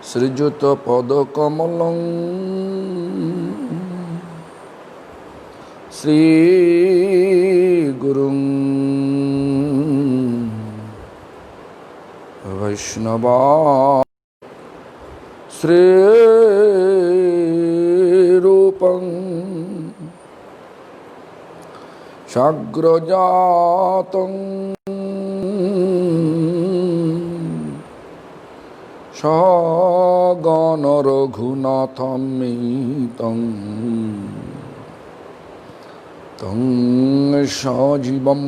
श्रीयुतपदकमलं श्रीगुरुं वैष्णवा श्रीरूपं साग्रजातं सगणरघुनाथान्वितं तं सजीवं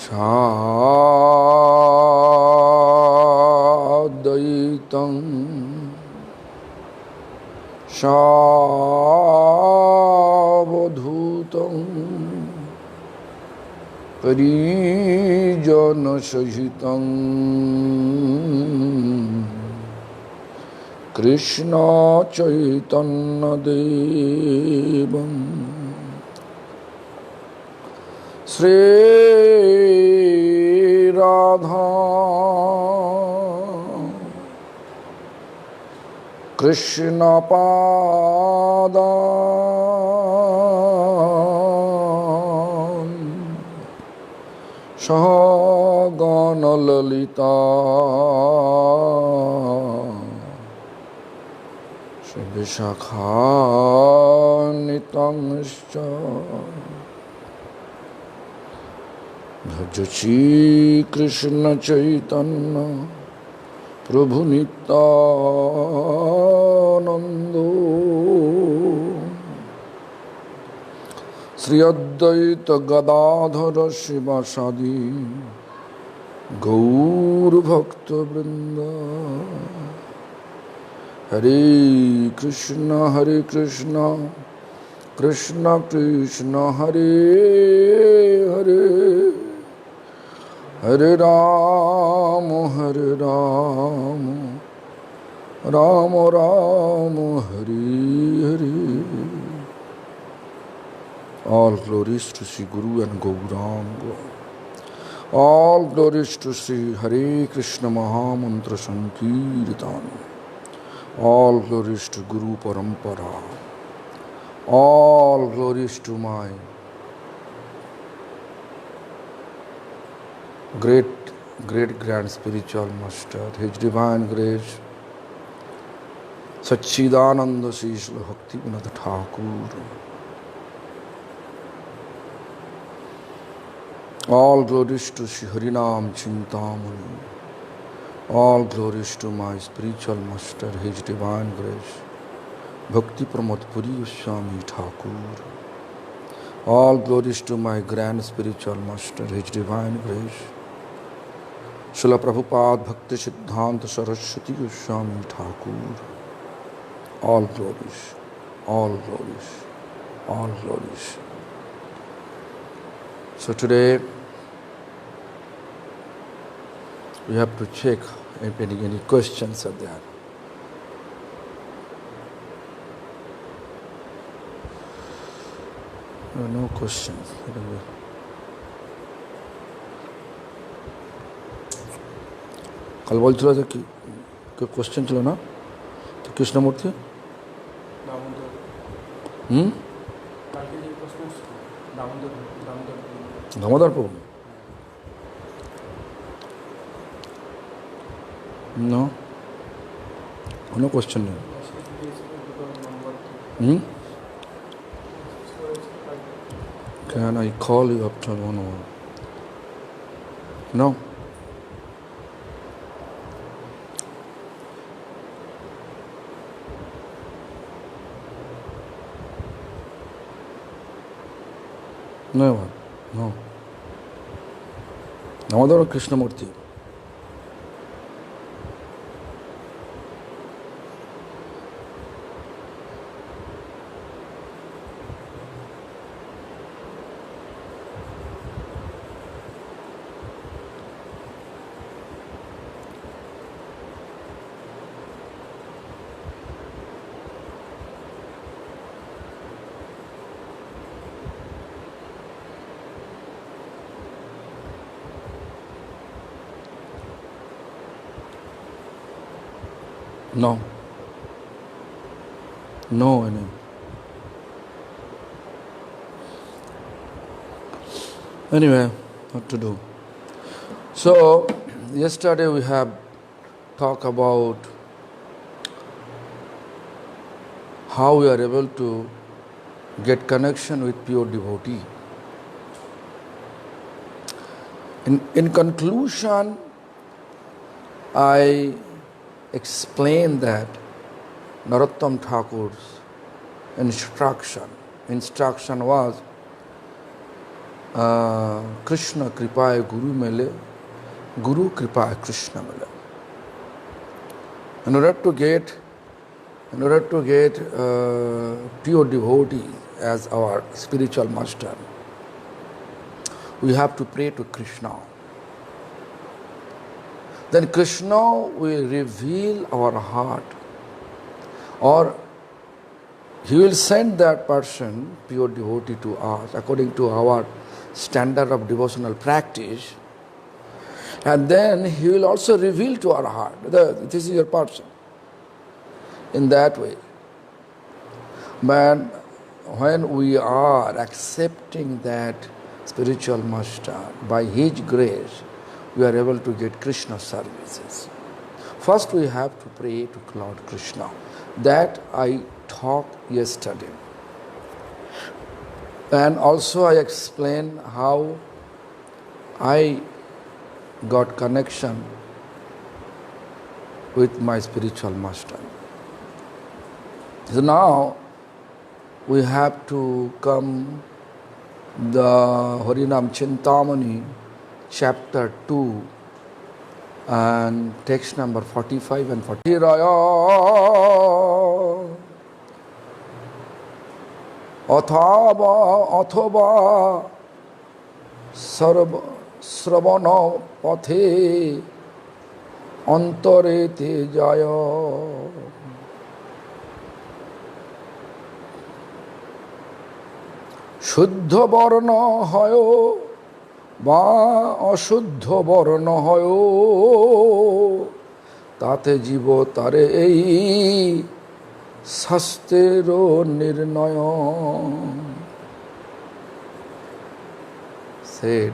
साद्वैतं सावधूतं परिजनसहितं कृष्ण चैतन्यदेवं श्री राधा कृष्ण पादान् सहगणललिता विशाखान्वितांश्च भज श्रीकृष्ण चैतन्य प्रभु नित्यानंदो श्री अद्वैत गदाधर शिवासादि गौरभक्तवृंद हरे Krishna Krishna Krishna Hare Hare Hare Ram Ram Ram Hare Hare. All glories to Sri Guru and Gauranga. All glories to Sri Hare Krishna Mahamantra Sankirtan. All glories to Guru Parampara. All glories to my great grand spiritual master, His Divine Grace, Satchidananda Srila Bhaktivinoda Thakur. All glories to Sri Harinam Chintamani. All glories to my spiritual master, His Divine Grace, Bhakti Pramod Puri Swami Thakur. All glories to my grand spiritual master, His Divine Grace, Srila Prabhupada Bhakti Siddhanta Saraswati Goswami Thakur. All glories, all glories, all glories. So today we have to check if any questions are there. No questions. कल बोलছিল যে কি question ছিল না তো কৃষ্ণমূর্তি দামোদর প্রভু No. No question. Can I call you after 1 hour? No. Never. No. Damodara Krishnamurti. No. No, any. Anyway, what to do? So, yesterday we have talked about how we are able to get connection with pure devotee. In conclusion, I explained that Narottam Thakur's instruction was Krishna Kripaye Guru Mele, Guru Kripaye Krishna Mele. In order to get pure devotee as our spiritual master, we have to pray to Krishna. Then Krishna will reveal our heart, or he will send that person, pure devotee, to us according to our standard of devotional practice, and then he will also reveal to our heart, this is your person. In that way. But when we are accepting that spiritual master, by his grace, we are able to get Krishna services. First we have to pray to Lord Krishna. That I talked yesterday. And also I explained how I got connection with my spiritual master. So now we have to come the Harinam Chintamani chapter 2 and text number 45 and 40. Athava Sravana Pathe Antarete Jaya. শুদ্ধ বর্ণ হয় বা অশুদ্ধ বর্ণ হয়, তাতে জীব তারে এই শাস্ত্রের নির্ণয়। Said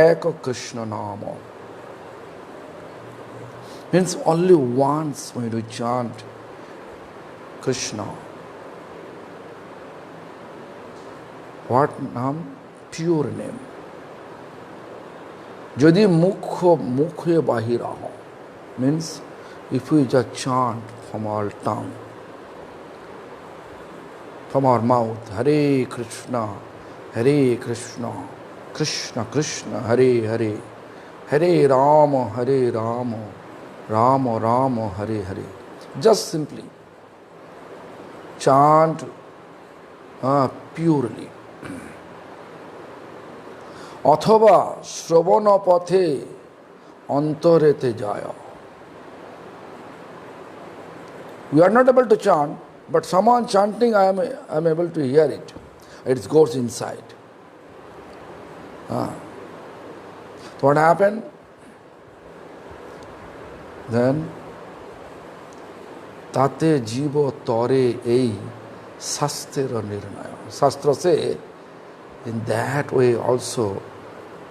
এক কৃষ্ণ নাম means only once when you chant Krishna. What name? Pure name. Jodi mukhe bahira ho, means if we just chant from our tongue, from our mouth, Hare Krishna, Krishna Krishna, Hare Hare, Hare Rama, Rama Rama, Hare Hare. Just simply chant purely. অথবা শ্রবণ পথে অন্তরেতে যায়. We are not able to chant, but someone chanting, I am able to hear it. It goes inside. What happened? Then তাতে জীব তরে এই শাস্ত্রের নির্ণয়. Shastra say, in that way also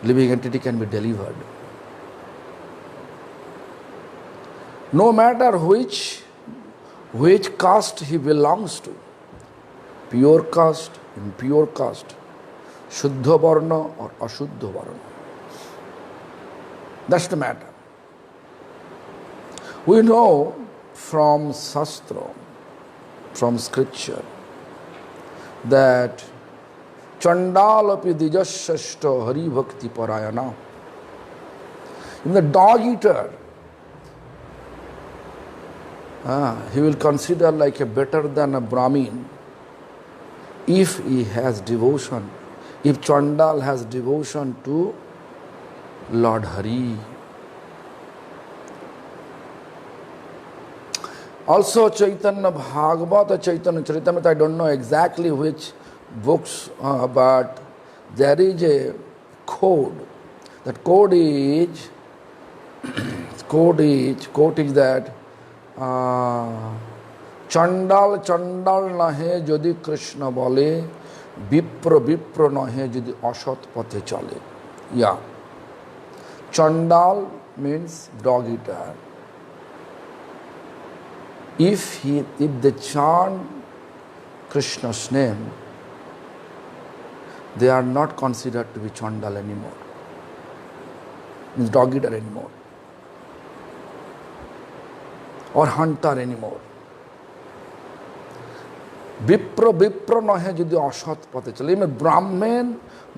living entity can be delivered. No matter which caste he belongs to, pure caste, impure caste, Shuddha Varna or Ashuddha Varna. That's the matter. We know from Shastra, from scripture, that Chandalapi Dijashashta Hari Bhakti Parayana. In the dog eater, he will consider like a better than a Brahmin if he has devotion, if Chandal has devotion to Lord Hari. Also Chaitanya Bhagavata, Chaitanya Charitamrita, I don't know exactly which books, but there is a code. That code is that চণ্ডাল চণ্ডাল নহে যদি কৃষ্ণ বলে, বিপ্র বিপ্র নহে যদি অসৎ পথে চলে। ইয়া, চণ্ডাল means dog eater. If they chant Krishna's name, they are not considered to be chandal anymore, means dog eater anymore, or hunter anymore. Vipra vipra nahe jodi ashat pathe chale.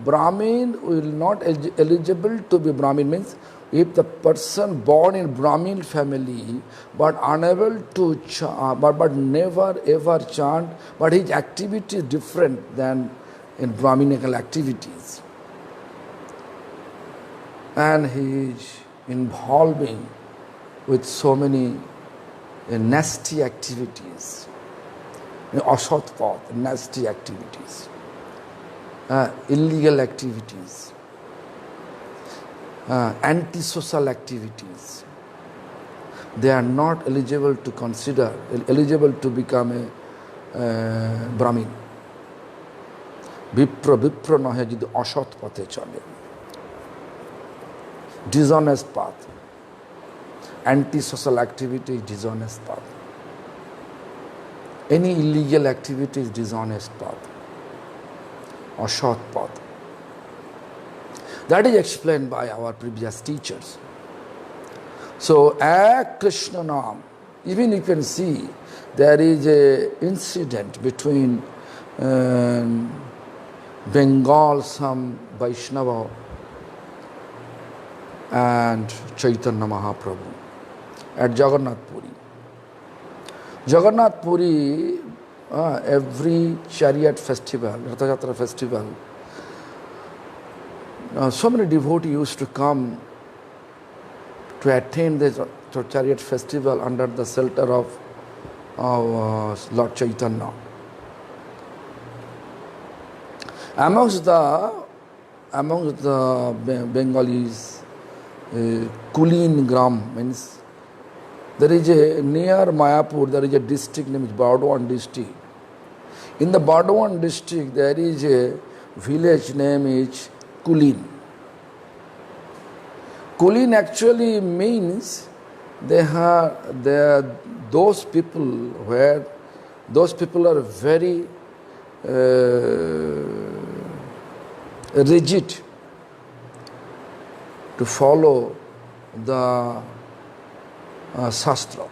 Brahmin will not eligible to be Brahmin, means if the person born in Brahmin family but unable to but never ever chant, but his activity is different than in Brahminical activities, and he is involving with so many nasty activities, asat path, nasty activities, illegal activities, antisocial activities. They are not eligible to become a Brahmin. Vipra nahe jodi asat pathe chale, dishonest path, antisocial activity is dishonest path. Any illegal activity is dishonest path, asat path. That is explained by our previous teachers. So, Krishna Nam, even you can see there is a incident between Bengal, some Vaishnava and Chaitanya Mahaprabhu at Jagannath Puri. Jagannath Puri, every chariot festival, Ratha Yatra festival, so many devotees used to come to attend the chariot festival under the shelter of Lord Chaitanya. Amongst the Bengalis, Kulin Gram, means there is near Mayapur, there is a district named Bardwan district. In the Bardwan district, there is a village name is Kulin. Kulin actually means those people are very rigid to follow the Shastra.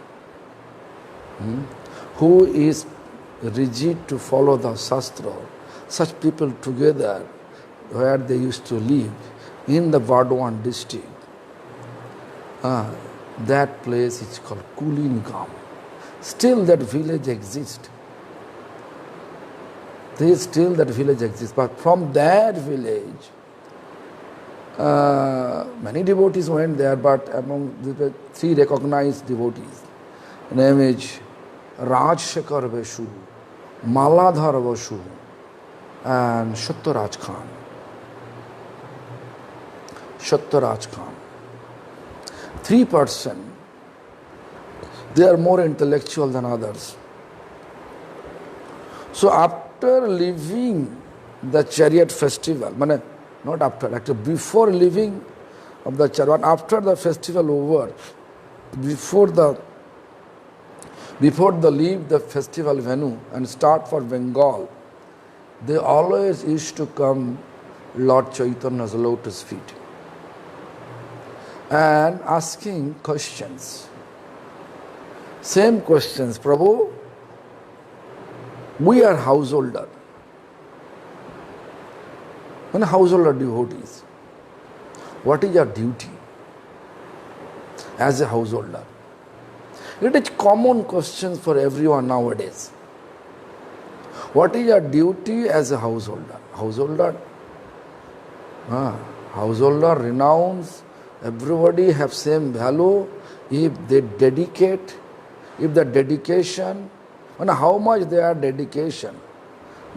Who is rigid to follow the Shastra? Such people together, where they used to live in the Bardwan district, that place is called Kulin Gram. Still that village exists. But from that village, many devotees went there, but among the three recognized devotees, name is Rajshekar Basu, Maladhar Basu, and Satyaraj Khan. Three persons, they are more intellectual than others. So after leaving the chariot festival, not after, actually before leaving of the chariot, after the festival over, before they leave the festival venue and start for Bengal, they always used to come Lord Chaitanya's lotus feet and asking questions. Same questions, Prabhu, we are householder. When householder devotees, what is your duty as a householder? It is common questions for everyone nowadays. What is your duty as a householder? Householder renounce, everybody have same value if they dedicate, if the dedication, and how much they are dedication,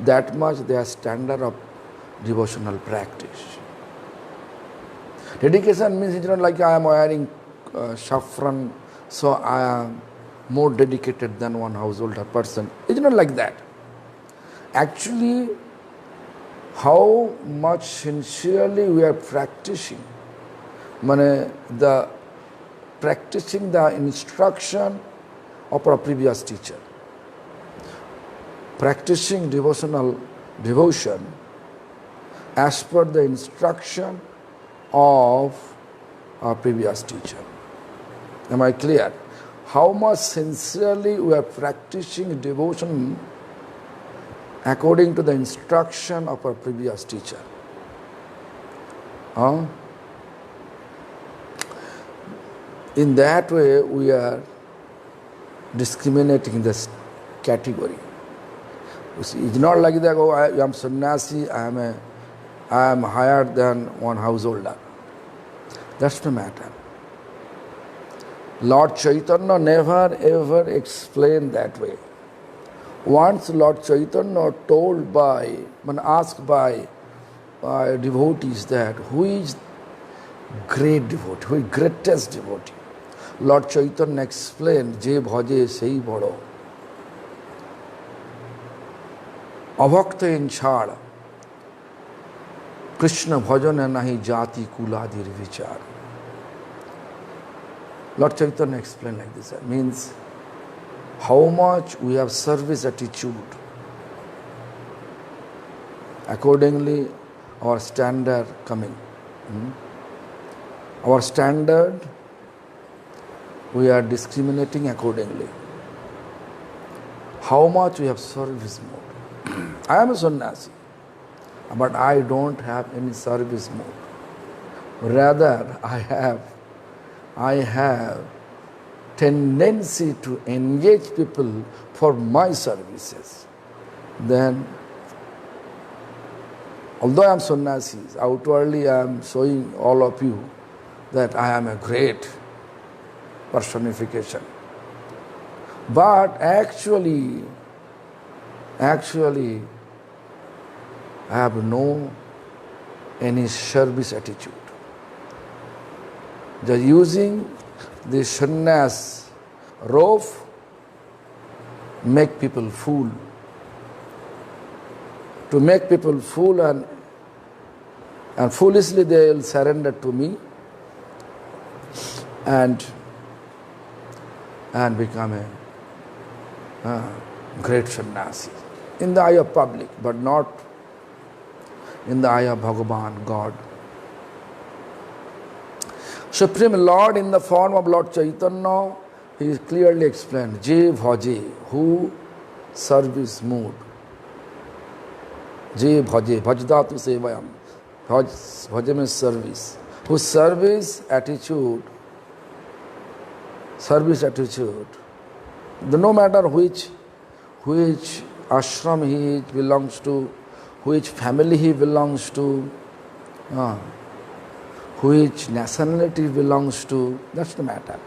that much their standard of devotional practice. Dedication means it's not like I am wearing saffron, so more dedicated than one householder person. It's not like that. Actually, how much sincerely we are practicing, practicing the instruction of our previous teacher, practicing devotion as per the instruction of our previous teacher. Am I clear? How much sincerely we are practicing devotion according to the instruction of our previous teacher. In that way, we are discriminating this category. You see, it's not like that, oh, I am sannyasi, I am higher than one householder. That's the matter. Lord Chaitanya never ever explained that way. Once Lord Chaitanya asked by devotees that who is great devotee, who is greatest devotee? Lord Chaitanya explained, Je bhaje sei bado. Avakta in chhad, Krishna bhajana nahi jati kuladir vichar. Lord Chaitanya explained like this. It means how much we have service attitude. Accordingly, our standard coming. Our standard, we are discriminating accordingly. How much we have service mode. I am a sannyasi, but I don't have any service mode. Rather, I have tendency to engage people for my services. Then, although I am sannyasi, outwardly I am showing all of you that I am a great personification. But actually, I have no any service attitude. Just using the sannyas robe, make people fool. To make people fool and foolishly they will surrender to me and become a great sannyasi in the eye of public, but not in the eye of Bhagavan, God. Supreme Lord in the form of Lord Chaitanya, he is clearly explained, Je bhaje, who service mood. Je bhaje, bhajdatu sevayam. Bhaje means service. Whose service attitude, no matter which ashram he belongs to, which family he belongs to, which nationality belongs to, that's the matter.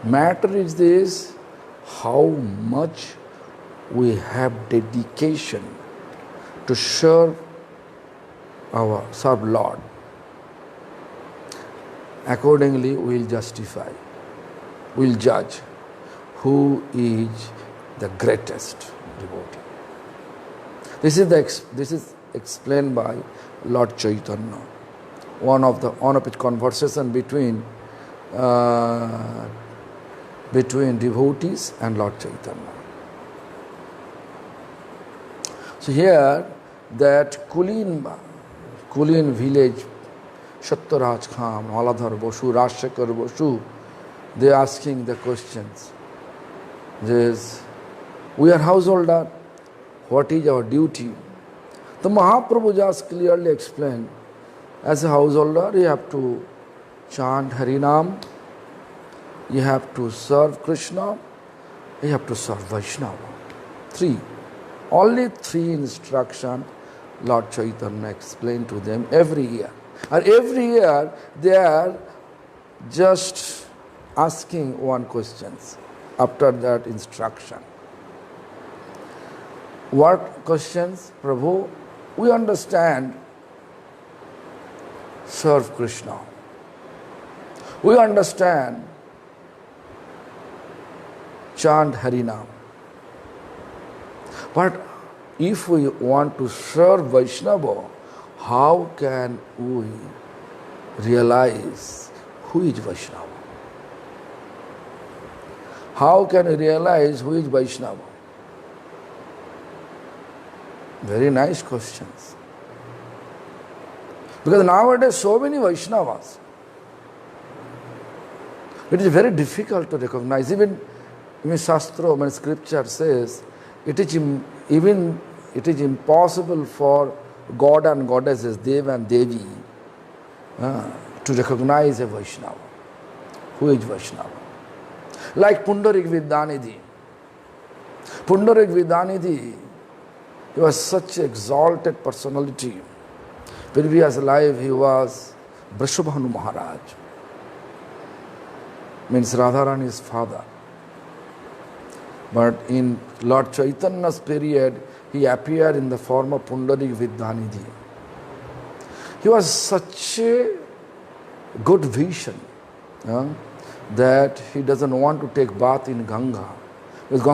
Matter is this, how much we have dedication to serve Lord. Accordingly, we will justify, we will judge who is the greatest devotee. This is explained by Lord Chaitanya. One of its conversation between devotees and Lord Chaitanya. So here, that Kulin village, Satyaraj Khan, Maladhar Bosu, Rajshekhar Bosu, they are asking the questions. We are householder, what is our duty? The Mahaprabhu just clearly explained, as a householder, you have to chant Harinam, you have to serve Krishna, you have to serve Vaishnava. Only three instructions Lord Chaitanya explained to them every year. And every year they are just asking one question after that instruction. What questions? Prabhu, we understand serve Krishna. We understand chant Harinam. But if we want to serve Vaishnava, how can we realize who is Vaishnava? How can we realize who is Vaishnava? Very nice questions. Because nowadays so many Vaishnavas, it is very difficult to recognize. Even Shastra, when scripture says, it is impossible for God and goddesses, Dev and Devi, to recognize a Vaishnava. Who is Vaishnava? Like Pundarik Vidyanidhi. Pundarik Vidyanidhi, he was such an exalted personality. Previous life he was Vrishabhanu Maharaj, means Radharani's father. But in Lord Chaitanya's period, he appeared in the form of Pundarik Vidyanidhi. He was such a good vision that he doesn't want to take bath in Ganga. Because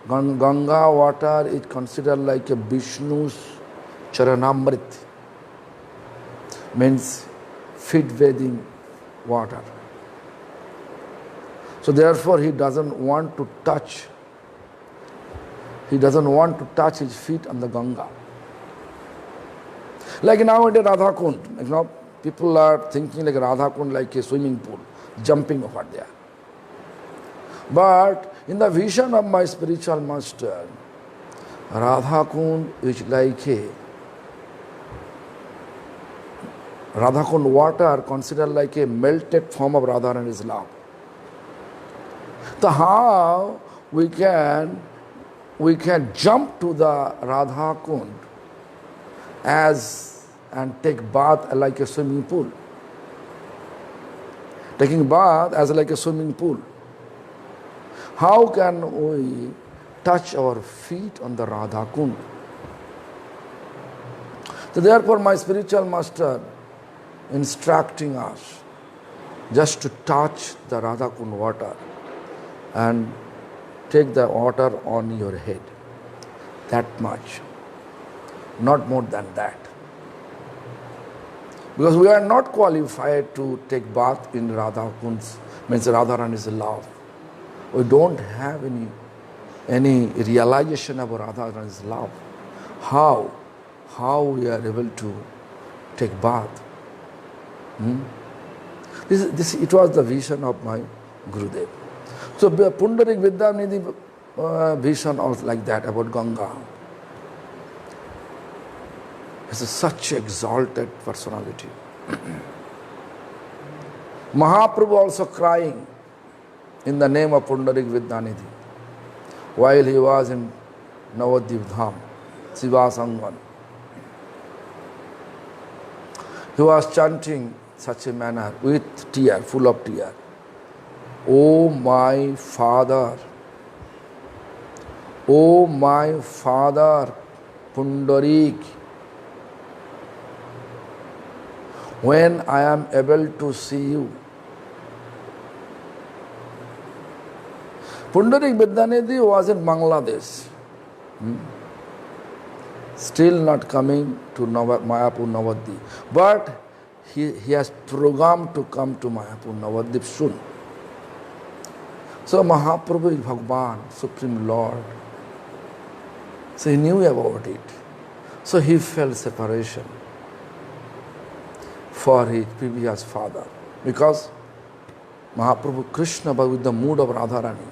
Ganga water is considered like a Vishnu's Charanamrit, means feet bathing water. So therefore he doesn't want to touch his feet on the Ganga. Like nowadays Radha Kund, people are thinking like Radha Kund like a swimming pool, jumping over there. But in the vision of my spiritual master, Radha Kund is like a Radha Kund water considered like a melted form of Radharani's love. So how we can jump to the Radha Kund and take bath like a swimming pool. Taking bath as like a swimming pool. How can we touch our feet on the Radha Kund? So therefore my spiritual master instructing us just to touch the Radha Kund water and take the water on your head. That much. Not more than that. Because we are not qualified to take bath in Radha Kund's, means Radharani's love. We don't have any realization of Radharani's love. How we are able to take bath? It was the vision of my Gurudev. So Pundarik Vidyanidhi vision was like that about Ganga. It's such exalted personality. Mahaprabhu also crying in the name of Pundarik Vidyanidhi while he was in Navadvip Dham, Sivasangan. He was chanting such a manner with tear, full of tear. O my Father, Pundarik, when I am able to see you. Pundarik Vidyanidhi was in Bangladesh, still not coming to Mayapur Navadvip, but he has programmed to come to Mayapur Navadvip soon. So Mahaprabhu is Bhagavan, Supreme Lord. So he knew about it. So he felt separation for his previous father. Because Mahaprabhu Krishna was with the mood of Radharani.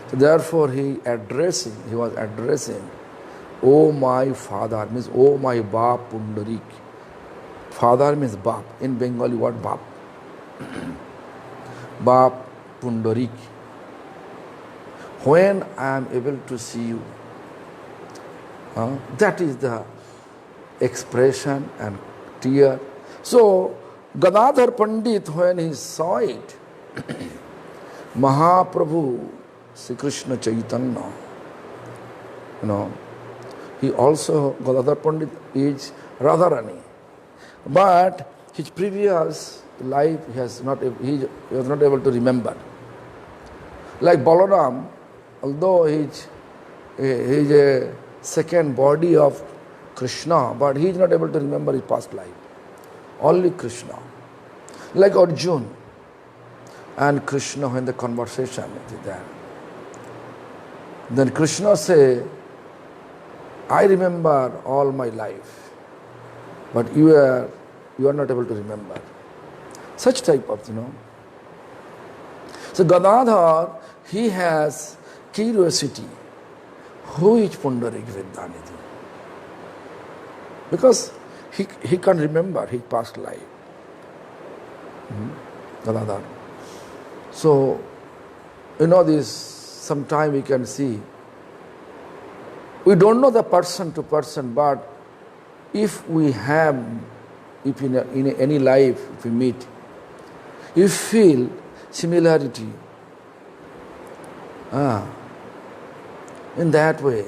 So therefore he was addressing, O my father, means O my Bap Pundarik. Father means Bap. In Bengali, what Bap? Bap Pundarik. When I am able to see you, that is the expression and tear. So Gadadhar Pandit, when he saw it, Mahaprabhu, Sri Krishna Chaitanya, he also, Gadadhar Pandit is Radharani. But his previous life he was not able to remember. Like Balaram, although he's a second body of Krishna, but he is not able to remember his past life. Only Krishna. Like Arjun and Krishna when the conversation is there. Then Krishna say, I remember all my life, but you are not able to remember. Such type of, So Gadadhar, he has curiosity. Who is Pundarik Vidyanidhi? Because he can't remember his past life. Gadadhar. So, this sometime we can see. We don't know the person to person, but if in any life, if we meet, you feel similarity. In that way,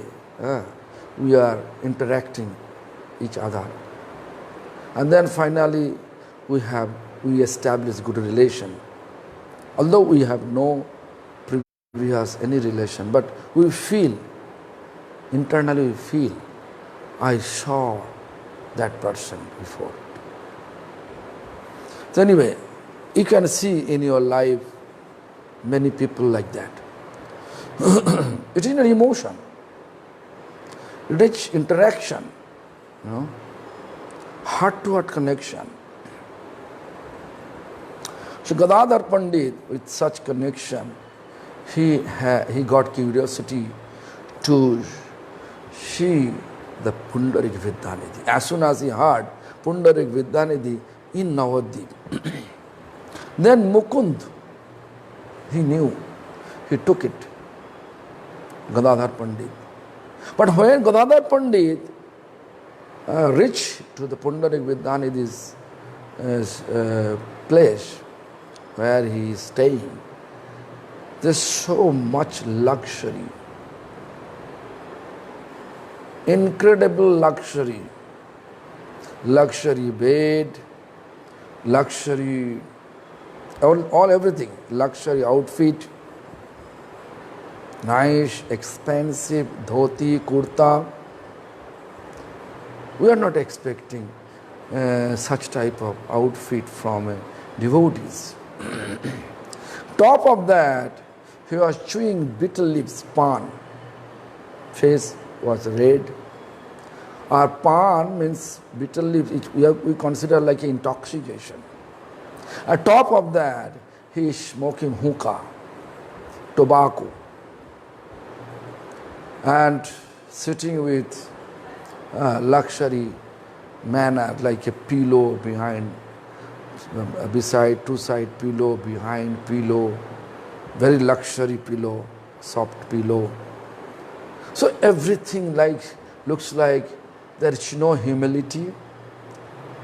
we are interacting each other. And then finally, we establish good relation. Although we have no previous any relation, but we feel, internally we feel, I saw that person before. So anyway, you can see in your life many people like that. It is an emotion, rich interaction, heart-to-heart connection. So Gadadhar Pandit, with such connection, he got curiosity to see the Pundarik Vidyanidhi. As soon as he heard Pundarik Vidyanidhi in Navadvip, then Mukund, he knew, he took it, Gadadhar Pandit. But when Gadadhar Pandit reached to the Pundarik Vidyanidhi's place where he is staying, there's so much luxury, incredible luxury, luxury bed, luxury, all everything, luxury outfit, nice, expensive dhoti, kurta. We are not expecting such type of outfit from devotees. Top of that, he was chewing bitter leaves, pan. Face was red. Our pan means bitter leaf, we consider like an intoxication. At top of that, he is smoking hookah, tobacco, and sitting with luxury manner, like a pillow beside two side pillow, behind pillow, very luxury pillow, soft pillow. So everything looks like there is no humility,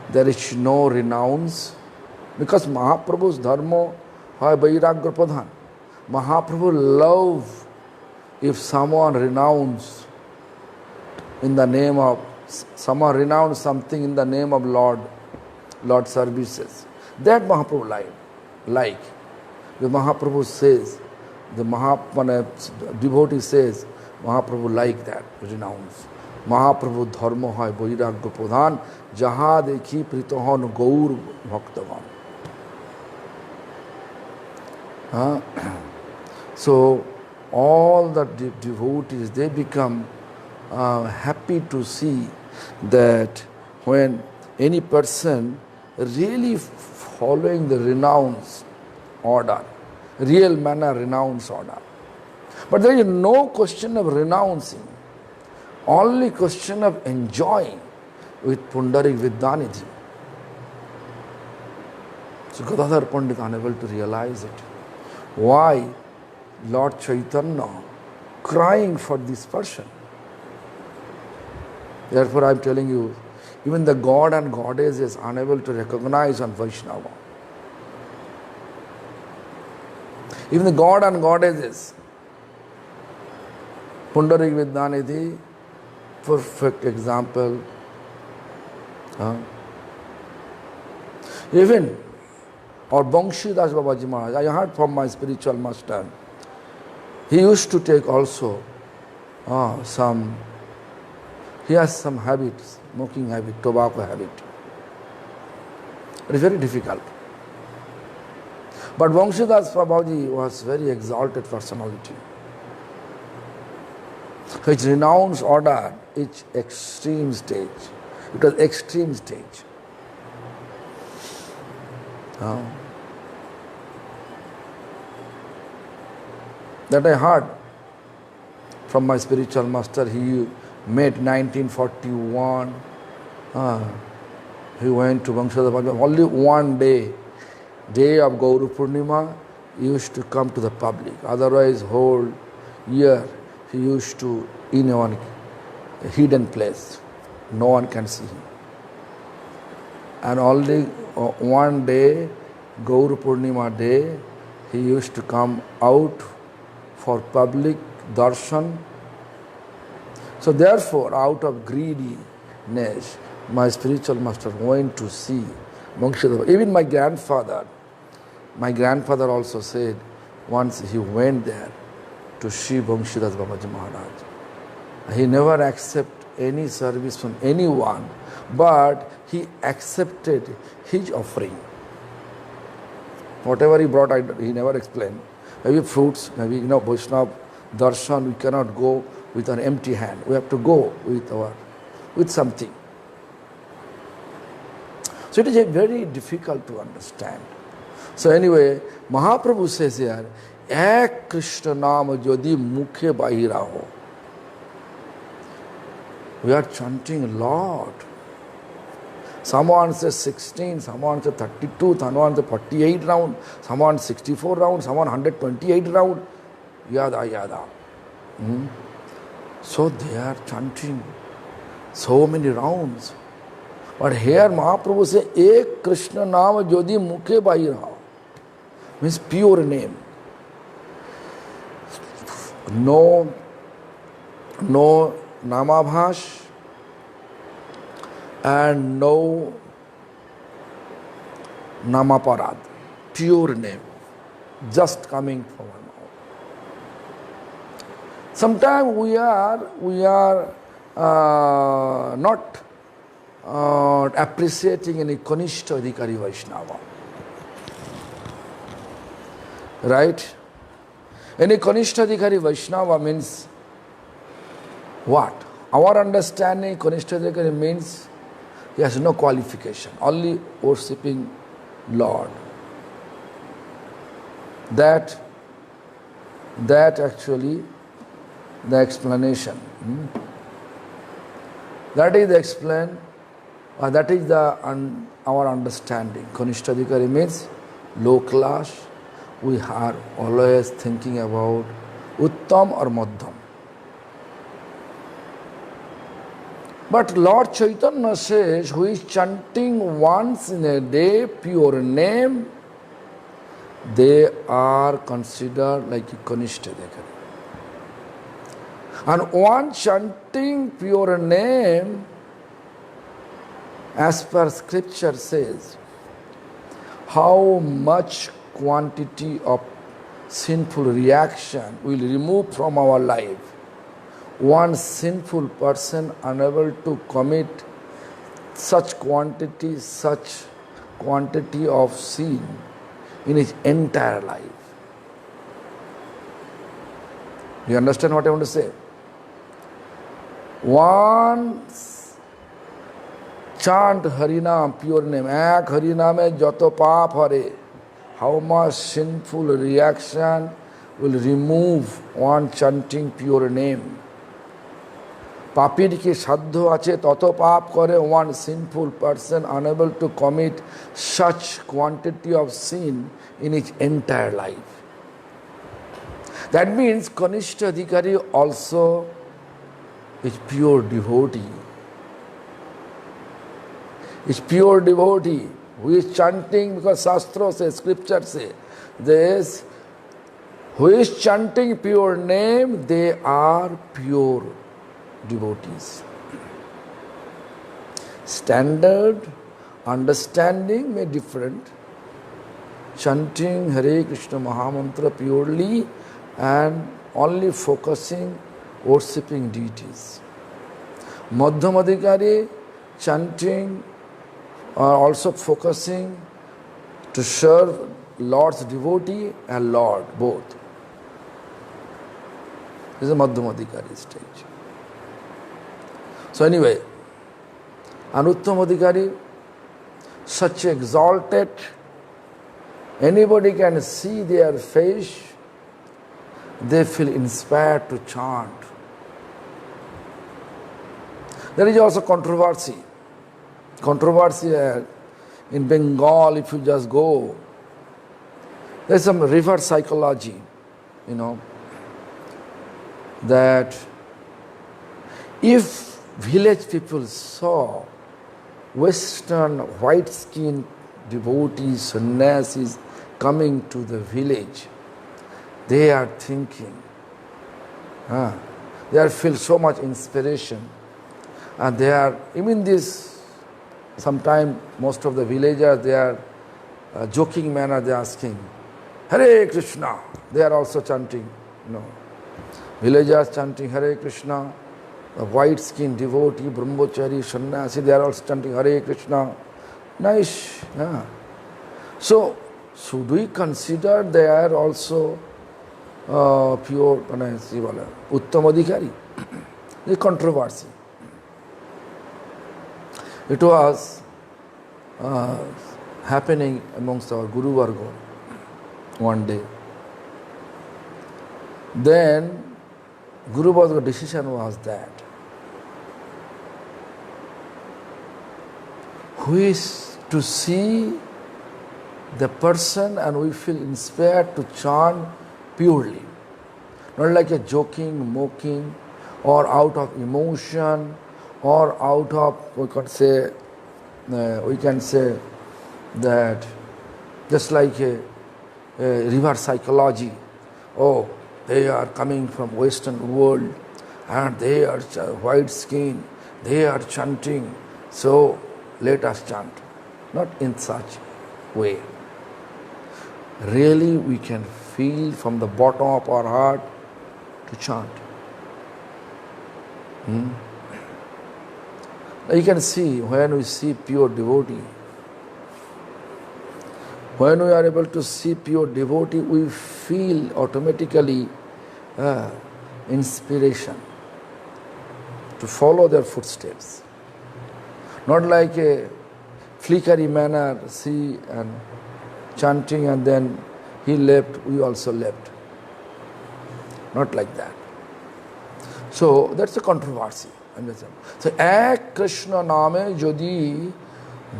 there is no renounce, because Mahaprabhu's dharma hai vairagra pradhan. Mahaprabhu love if someone renounce in the name of, someone renounce something in the name of Lord services. That Mahaprabhu like. The Mahaprabhu says, the devotee says, Mahaprabhu like that, renounce. Mahaprabhu dharma hai vairagya pradhan, jaha dekhi pritohan gaur bhaktavan. So all the devotees, they become happy to see that when any person really following the renounce order, real manner renounce order. But there is no question of renouncing, only question of enjoying with Pundarik Vidyanidhi. So Gadadhar Pandit unable to realize it. Why Lord Chaitanya crying for this person? Therefore I am telling you, even the God and Goddess is unable to recognize on Vaishnava. Even the God and Goddesses, Pundarik Vidyanidhi, perfect example. Even or Banshidas Babaji Maharaj, I heard from my spiritual master, He used to take also he has some habits, smoking habit, tobacco habit. It is very difficult. But Vamshidas Babaji was very exalted personality. His renounced order is extreme stage. It was extreme stage. That I heard from my spiritual master. He met 1941. He went to Vamshidas Babaji. Only one day of Gauru Purnima, he used to come to the public. Otherwise, whole year he used to in a hidden place. No one can see him. And only one day, Gauru Purnima day, he used to come out for public darshan. So therefore, out of greediness, my spiritual master went to see Vamshidas. Even my grandfather also said once he went there to see Vamshidas Babaji Maharaj. He never accepted any service from anyone, but he accepted his offering. Whatever he brought, he never explained. Maybe fruits, maybe Vaishnava darshan, we cannot go with an empty hand. We have to go with something. So it is very difficult to understand. So anyway, Mahaprabhu says here, Ek Krishna Naam Jodi Mukhe Bahira Ho. We are chanting a lot. Someone says 16, someone says 32, someone says 48 round, someone 64 round, someone 128 round. Yada, yada. So they are chanting so many rounds. But here Mahaprabhu says, Ek Krishna Naam Jodi Mukhe Bahira. Means pure name. No namabhash and no namaparad. Pure name. Just coming from our mouth. Sometimes we are not appreciating any Kanishta Adhikari Vaishnava. Right? Any Kanishta Adhikari Vaishnava means what? Our understanding, Kanishta Adhikari means he has no qualification, only worshipping Lord. That actually the explanation. That is the explain. That is our understanding. Kanishta Adhikari means low class. We are always thinking about Uttam or Madhyam. But Lord Chaitanya says, who is chanting once in a day pure name, they are considered like a Kanishta Adhikari. And one chanting pure name, as per scripture says, how much quantity of sinful reaction will remove from our life. One sinful person unable to commit such quantity of sin in his entire life. Do you understand what I want to say? Once chant Harinam, pure name, Ek Hariname Jato Paap Hare. How much sinful reaction will remove one chanting pure name. Papir ki saddho ache tato paap kore. One sinful person unable to commit such quantity of sin in his entire life. That means Kanishta Adhikari also is pure devotee. Is pure devotee. Who is chanting, because Shastra says, Scripture says, this, who is chanting pure name, they are pure devotees. Standard understanding may different. Chanting Hare Krishna Mahamantra purely and only focusing, worshipping deities. Madhyamadikari chanting or also focusing to serve Lord's devotee and Lord both. This is a Madhyamadikari stage. So anyway, Anuttamadikari, such exalted, anybody can see their face, they feel inspired to chant. There is also controversy. Controversy in Bengal, if you just go, there is some reverse psychology, that if village people saw Western white-skinned devotees, sannyasis coming to the village, they are thinking, they are feel so much inspiration, and they are, even this, sometimes most of the villagers, they are joking manner, they are asking, Hare Krishna, they are also chanting, villagers chanting Hare Krishna, the white-skinned devotee, brahmachari, sannyasi, they are also chanting Hare Krishna. Nice. Yeah. So, should we consider they are also pure, Uttamadikari? The controversy. It was happening amongst our Guru Varga one day. Then, Guru Varga's decision was that who is to see the person and we feel inspired to chant purely, not like a joking, mocking, or out of emotion, or out of, we can say that just like a reverse psychology. Oh, they are coming from Western world and they are white skin, they are chanting, so let us chant. Not in such way. Really we can feel from the bottom of our heart to chant. You can see when we see pure devotee, when we are able to see pure devotee, we feel automatically inspiration to follow their footsteps. Not like a flickery manner, see and chanting and then he left, we also left. Not like that. So that's a controversy. So ek Krishna name jodi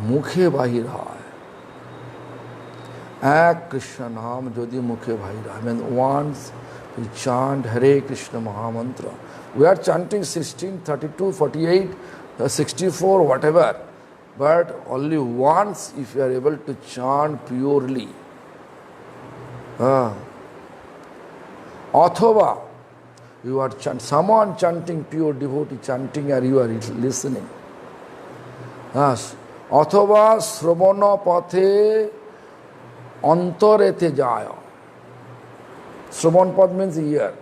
mukhe bahir hai. Ek Krishna naam jodi mukhe bahir hai. I mean, once we chant Hare Krishna Mahamantra. We are chanting 16, 32, 48, 64, whatever. But only once if you are able to chant purely. Athava, you are someone chanting, pure devotee chanting, and you are listening. Athava sravana pathe antarete jaya. Sravan pad means ear.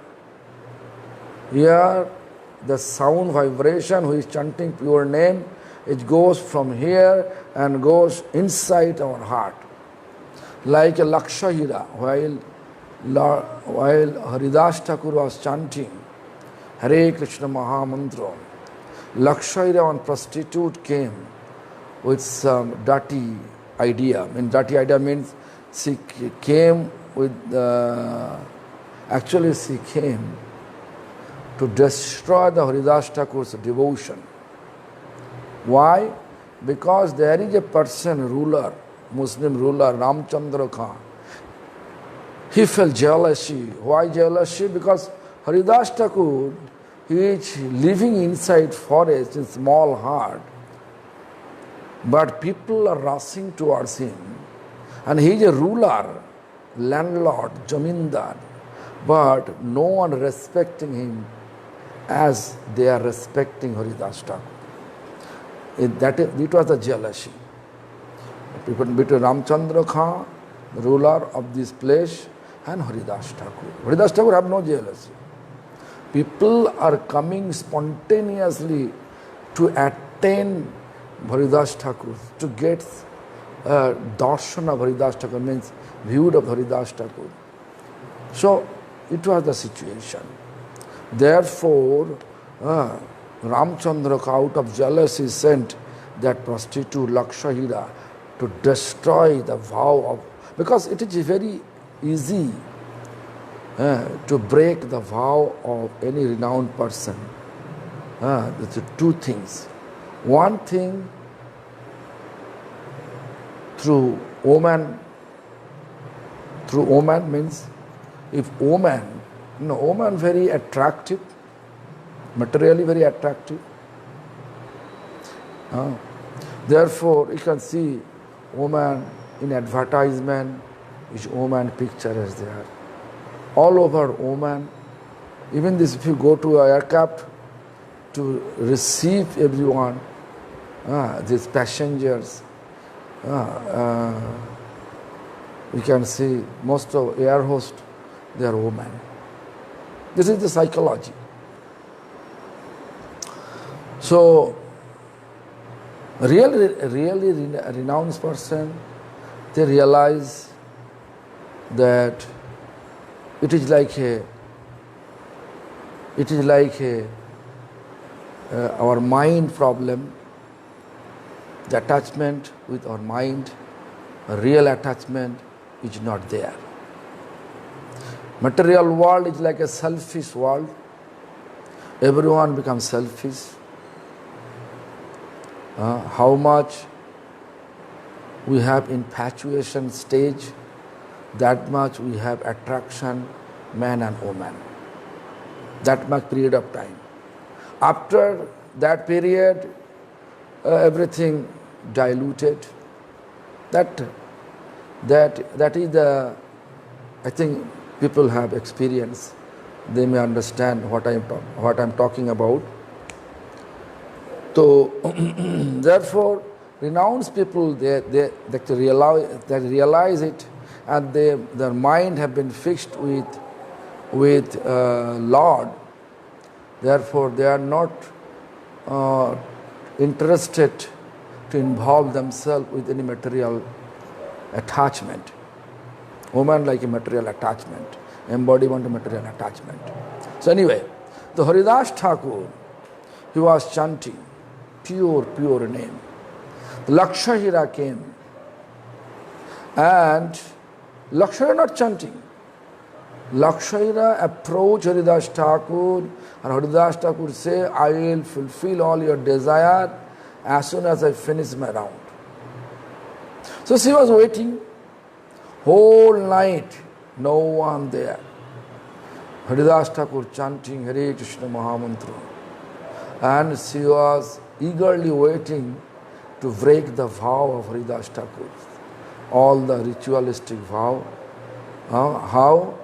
Here, the sound vibration who is chanting pure name, it goes from here and goes inside our heart. Like a Lakshahira, while Haridas Thakur was chanting Hare Krishna Mahamantra, Lakshahira, one prostitute, came with some dirty idea. Dirty idea means she came with, actually she came to destroy the Haridas Thakur's devotion. Why? Because there is a person, ruler, Muslim ruler, Ramchandra Khan. He felt jealousy. Why jealousy? Because Haridas Thakur, he is living inside forest in small hut, but people are rushing towards him. And he is a ruler, landlord, jamindar, but no one respecting him as they are respecting Haridas Thakur. It was the jealousy between Ramchandra Khan, the ruler of this place, and Haridas Thakur. Haridas Thakur have no jealousy. People are coming spontaneously to attain Haridas Thakur, to get darshan of Haridas Thakur, means viewed of Haridas Thakur. So it was the situation. Therefore, Ramchandra, out of jealousy, sent that prostitute Lakshahira to destroy the vow of, because it is very easy to break the vow of any renowned person. There's two things. One thing, through woman means if woman very attractive, materially very attractive. Therefore, you can see woman in advertisement, which woman picture is there. All over woman. Even this, if you go to an aircraft to receive everyone, these passengers, you can see most of air hosts, they are women. This is the psychology. So, really renowned person, they realize that it is like our mind problem, the attachment with our mind, a real attachment is not there. Material world is like a selfish world. Everyone becomes selfish. How much we have infatuation stage, that much we have attraction, man and woman. That much period of time. After that period, everything diluted. That is the, I think people have experience. They may understand what I'm talking about. So, therefore, renowned people, they realize it, and their mind have been fixed with Lord. Therefore, they are not interested to involve themselves with any material attachment. Woman like a material attachment, embodiment of material attachment. So anyway, the Haridas Thakur, he was chanting pure name. Lakshahira came, and Lakshahira not chanting. Lakshahira approached Haridas Thakur, and Haridas Thakur say, I will fulfill all your desire as soon as I finish my round. So she was waiting whole night, no one there. Haridas Thakur chanting Hare Krishna Mahamantra, and she was eagerly waiting to break the vow of Haridas Thakur, all the ritualistic vow. How?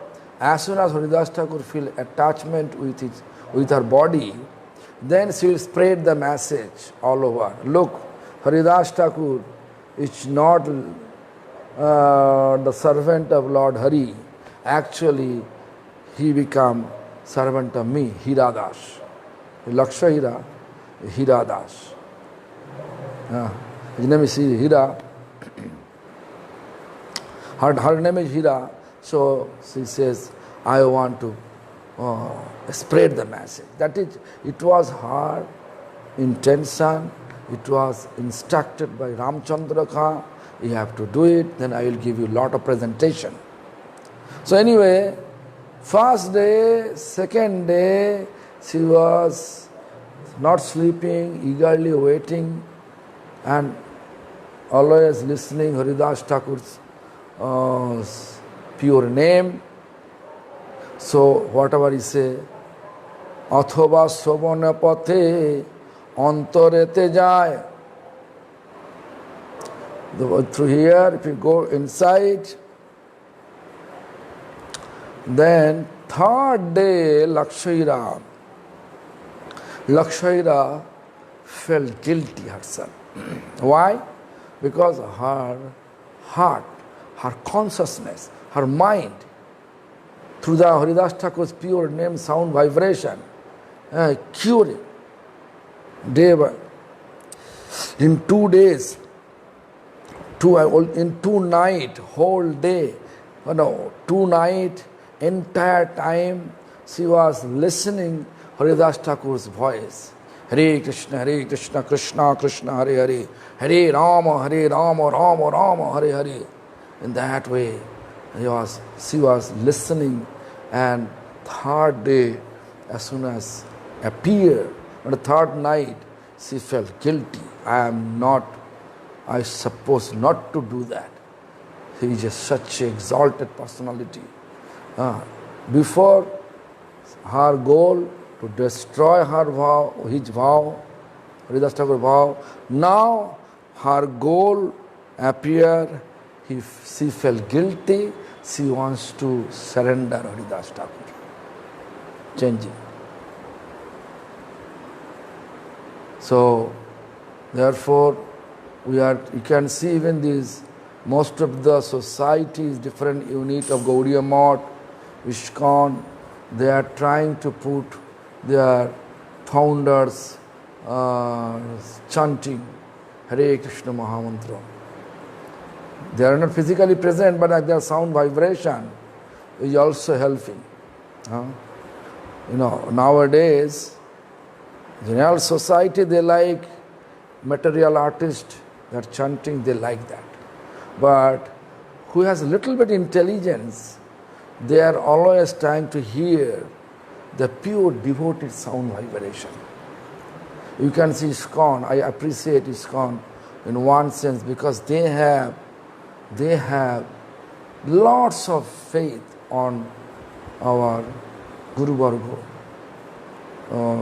As soon as Haridas Thakur feel attachment with her body, then she will spread the message all over. Look, Haridas Thakur is not the servant of Lord Hari. Actually, he become servant of me, Hiradas. Lakshahira, Hiradas. His name is Hira. Her name is Hira. So she says, I want to spread the message. That is, it was her intention. It was instructed by Ramchandra Khan. You have to do it, then I will give you a lot of presentation. So anyway, first day, second day, she was not sleeping, eagerly waiting, and always listening Haridas Thakur's pure name. So whatever he say, Athoba Sobana Pathe Antarete Jai. Through here, if you go inside, then third day, Lakshahira felt guilty herself. Why? Because her heart, her consciousness, her mind through the Haridas Thakur's pure name, sound, vibration, curing. Day by, in 2 days, in 2 nights, whole day, 2 nights, entire time, she was listening Haridas Thakur's voice. Hare Krishna, Krishna Krishna, Hare Hare, Hare Rama, Rama Rama, Hare Hare. In that way, she was listening, and third day, as soon as appeared, on the third night, she felt guilty. I suppose not to do that. He is just such an exalted personality. Before, her goal to destroy her vow, his vow, Haridas Thakur vow. Now her goal appear. She felt guilty. She wants to surrender Haridas Thakur. Changing. So, therefore, you can see even these, most of the societies, different unit of Gaudiya Math, ISKCON, they are trying to put their founders chanting Hare Krishna Mahamantra. They are not physically present, but their sound vibration is also helping. Nowadays, general society, they like material artists, they are chanting, they like that. But who has a little bit intelligence, they are always trying to hear the pure devoted sound vibration. You can see ISKCON. I appreciate ISKCON in one sense because they have lots of faith on our Guru Varga,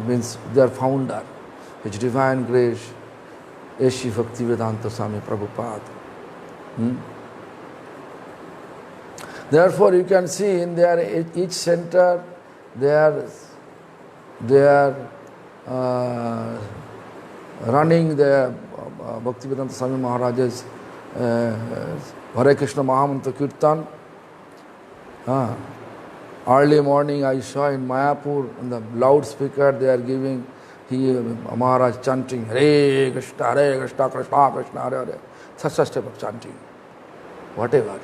means their founder, His Divine Grace, A.C. Bhaktivedanta Swami Prabhupada. Therefore, you can see in their each center, they are running the Bhaktivedanta Swami Maharaj's Hare Krishna Mahamantra Kirtan. Early morning I saw in Mayapur, on the loudspeaker they are giving, Maharaj chanting Hare Krishna, Krishna Krishna, Hare Hare. Such a step of chanting. Whatever.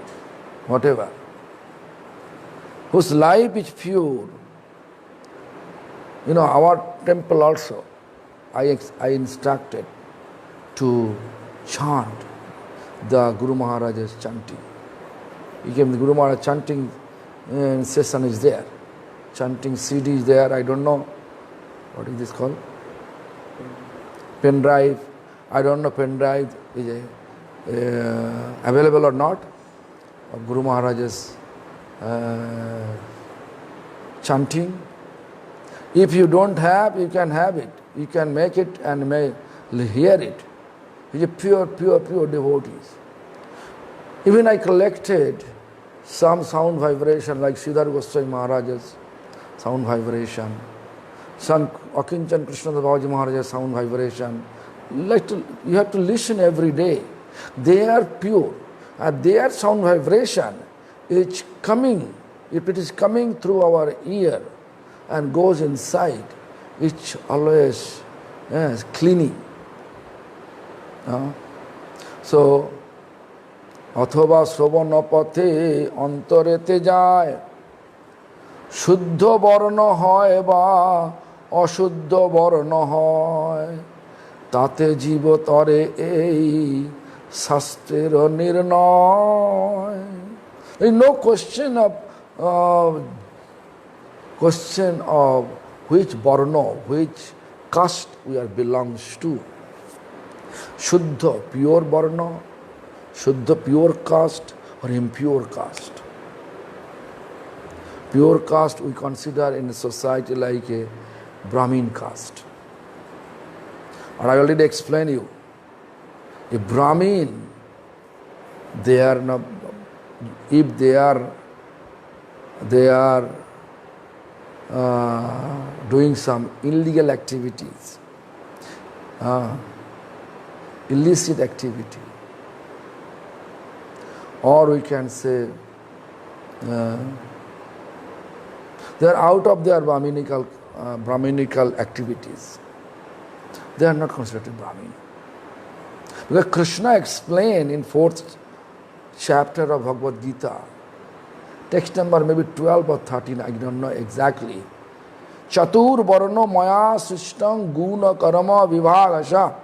Whose life is pure. Our temple also, I instructed to chant the Guru Maharaj's chanting. The Guru Maharaj chanting session is there. Chanting CD is there. I don't know. What is this called? Pen drive. I don't know pen drive is available or not. Of Guru Maharaj's chanting. If you don't have, you can have it. You can make it and may hear it. It's a pure devotees. Even I collected some sound vibration like Sridhar Goswami Maharaj's sound vibration, some Akinchan Krishna Babaji Maharaj's sound vibration. You have to listen every day. They are pure. And their sound vibration is coming. If it is coming through our ear and goes inside, it's always cleaning. So, অথবা শ্রবণ পথে অন্তরেতে যায়, শুদ্ধ বর্ণ হয় বা অশুদ্ধ বর্ণ হয়, তাতে জীবতরে এই শাস্ত্রের নির্ণয়. There is no question of which varna, which caste we are belongs to. Shuddha, pure varna, Shuddha, pure caste, or impure caste. Pure caste we consider in a society like a Brahmin caste. And I already explained you. A Brahmin, they are not, if they are doing some illegal activities, illicit activity, or we can say They are out of their Brahminical activities. They are not considered Brahmin. Because Krishna explained in 4th chapter of Bhagavad Gita, text number maybe 12 or 13, I don't know exactly. Chatur varno maya srishtam guna karma vibhagasha.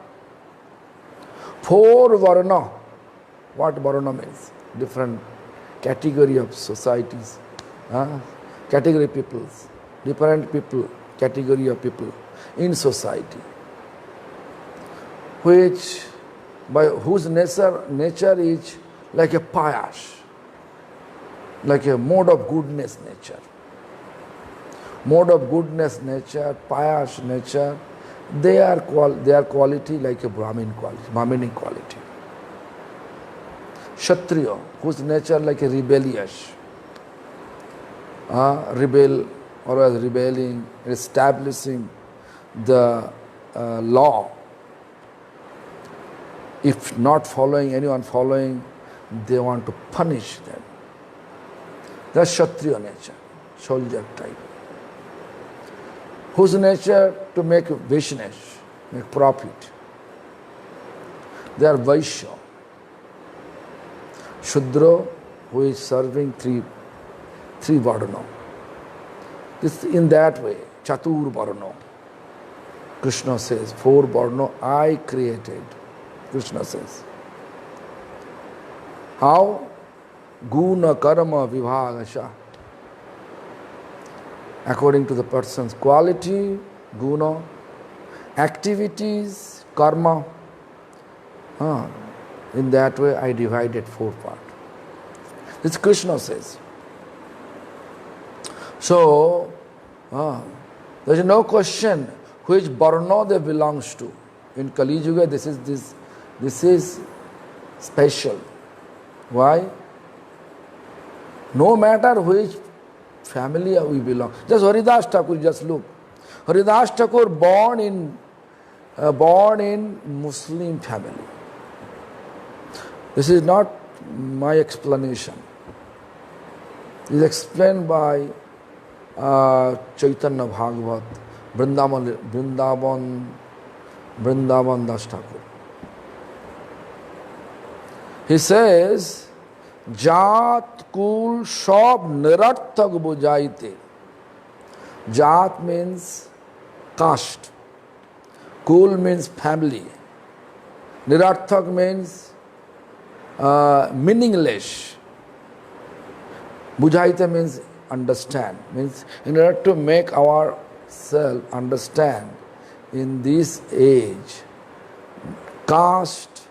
4 varna. What varna means? Different category of societies. Category peoples. Different people, category of people in society. By whose nature is like a pious, like a mode of goodness nature. Mode of goodness nature, pious nature, they are quality like a Brahminic quality. Kshatriya, whose nature like a rebellious, always rebelling, establishing the law. If not following, anyone following, they want to punish them. That's Kshatriya nature, soldier type. Whose nature to make business, make profit. They are Vaishya. Shudra, who is serving three varna. This in that way, Chatur varna. Krishna says, 4 varna I created. Krishna says. How? Guna karma vibhagasha. According to the person's quality, guna, activities, karma. In that way I divided 4 parts. This Krishna says. So, there is no question which varna they belongs to. In Kali Yuga, this is special. Why? No matter which family we belong. Just Haridas Thakur, just look. Haridas Thakur born in Muslim family. This is not my explanation. It is explained by Chaitanya Bhagavat, Vrindavan Das Thakur. He says, Jat kul shab nirarthak bujaite. Jat means caste. Kul means family. Nirarthak means meaningless. Bujaite means understand. Means in order to make ourselves understand in this age, caste,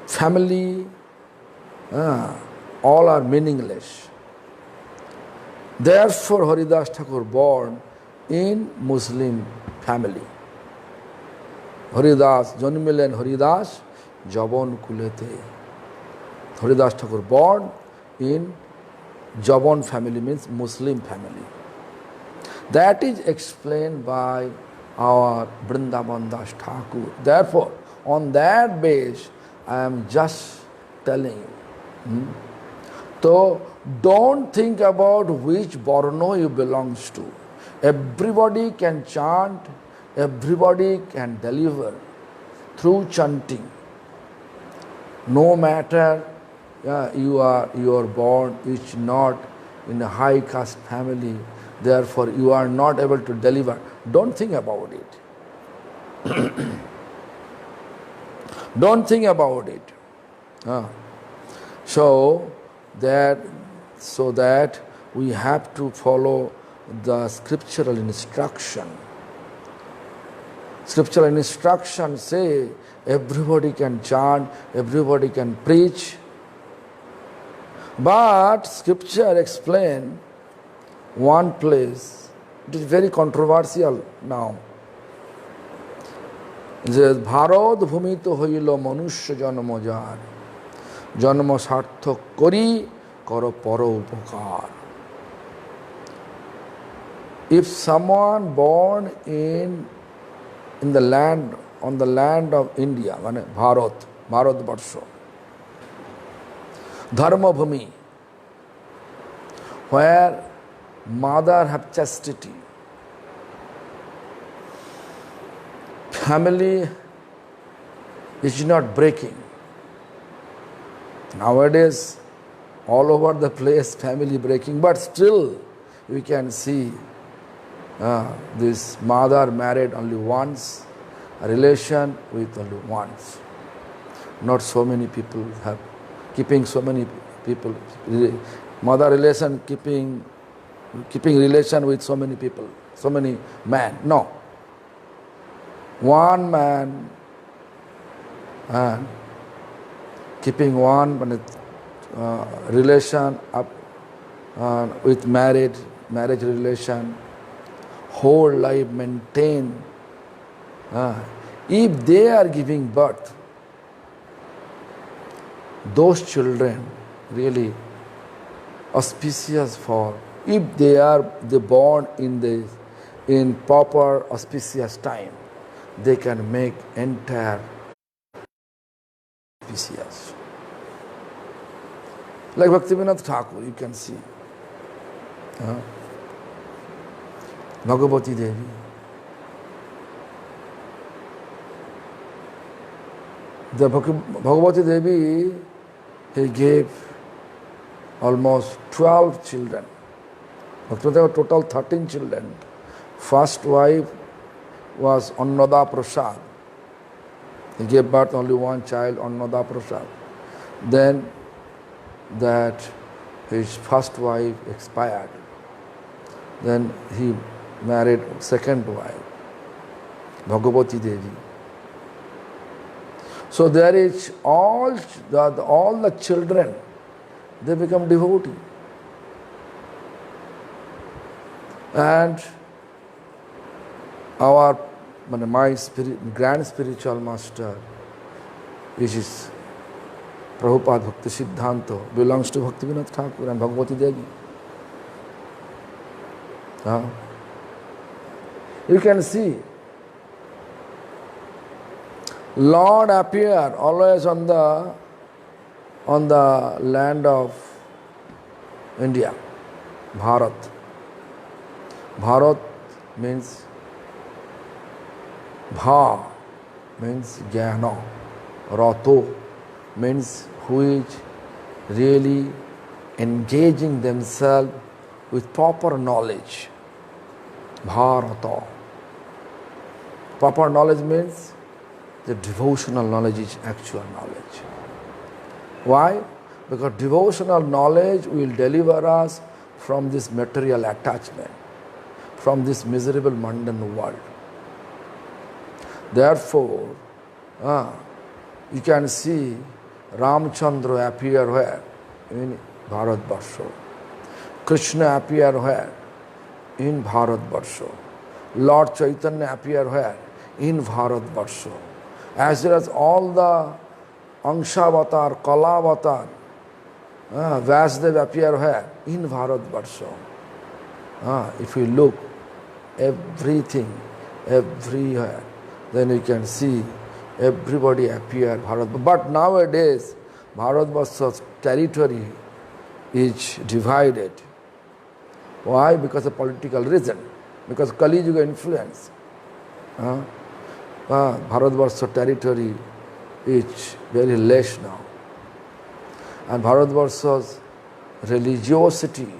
family, all are meaningless. Therefore, Haridas Thakur born in Muslim family. Haridas, Janmilen Haridas, Jaban Kulete. Haridas Thakur born in Jaban family, means Muslim family. That is explained by our Vrindavan Das Thakur. Therefore, on that base, I am just telling you. So, don't think about which varna you belongs to. Everybody can chant, everybody can deliver through chanting. No matter you are born, which not in a high caste family, therefore you are not able to deliver. Don't think about it. Don't think about it. So that we have to follow the scriptural instruction. Scriptural instruction say everybody can chant, everybody can preach. But scripture explain one place, it is very controversial now. It says, Bharad bhumito hoilo manushya janma jar, janma sarthak kori karo paro upakar. If someone born in the land, on the land of India, Bharat Varsha, Dharma Bhumi, where mother have chastity. Family is not breaking. Nowadays, all over the place, family breaking, but still we can see this mother married only once, a relation with only once. Not so many people have keeping so many people, mother relation keeping relation with so many people, so many men. No. One man and keeping one relation up with marriage relation, whole life maintain. If they are giving birth, those children really auspicious for, if they born in proper auspicious time, they can make entire auspicious. Like Bhaktivinoda Thakur, you can see. Bhagavati Devi. The Bhagavati Devi, he gave almost 12 children. Bhaktivinoda total 13 children. First wife was Annada Prasad. He gave birth only one child, Annada Prasad. Then that his first wife expired. Then he married second wife, Bhagavati Devi. So there is all the children, they become devotee. And my grand spiritual master, which is Prabhupada Bhakti Siddhanta, belongs to Bhaktivinoda Thakur and Bhagavati Devi. You can see Lord appear always on the land of India, Bharat. Bharat means Bha means Jnana, Rato means who is really engaging themselves with proper knowledge. Bharata. Proper knowledge means the devotional knowledge is actual knowledge. Why? Because devotional knowledge will deliver us from this material attachment, from this miserable mundane world. Therefore, you can see Ramchandra appear where? In Bharatvarsha. Krishna appear where? In Bharatvarsha. Lord Chaitanya appear where? In Bharatvarsha. As well as all the Anshavatar, Kalavatar, Vasudev appear where? In Bharatvarsha. If you look everything, everywhere, then you can see everybody appear Bharat. But nowadays, Bharatvarsha's territory is divided. Why? Because of political reason. Because Kali Yuga influence. Bharatvarsha territory is very less now. And Bharatvarsha's religiosity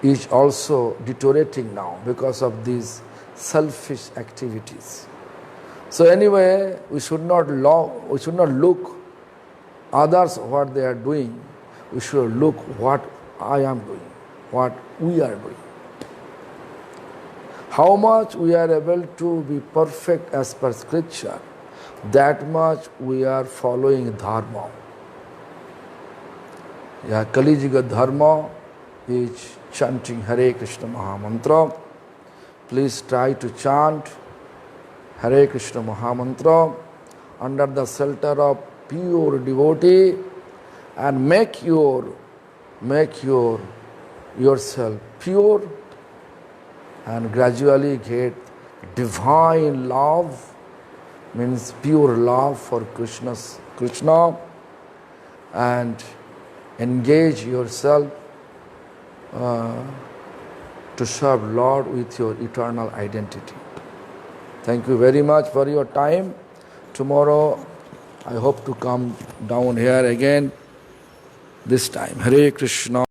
is also deteriorating now because of these selfish activities. So anyway, we should not look others what they are doing. We should look what I am doing, what we are doing. How much we are able to be perfect as per scripture, that much we are following dharma. Kali Yuga dharma is chanting Hare Krishna Mahamantra. Please try to chant Hare Krishna Mahamantra under the shelter of pure devotee and make yourself pure and gradually get divine love, means pure love for Krishna, and engage yourself to serve Lord with your eternal identity. Thank you very much for your time. Tomorrow I hope to come down here again, this time. Hare Krishna.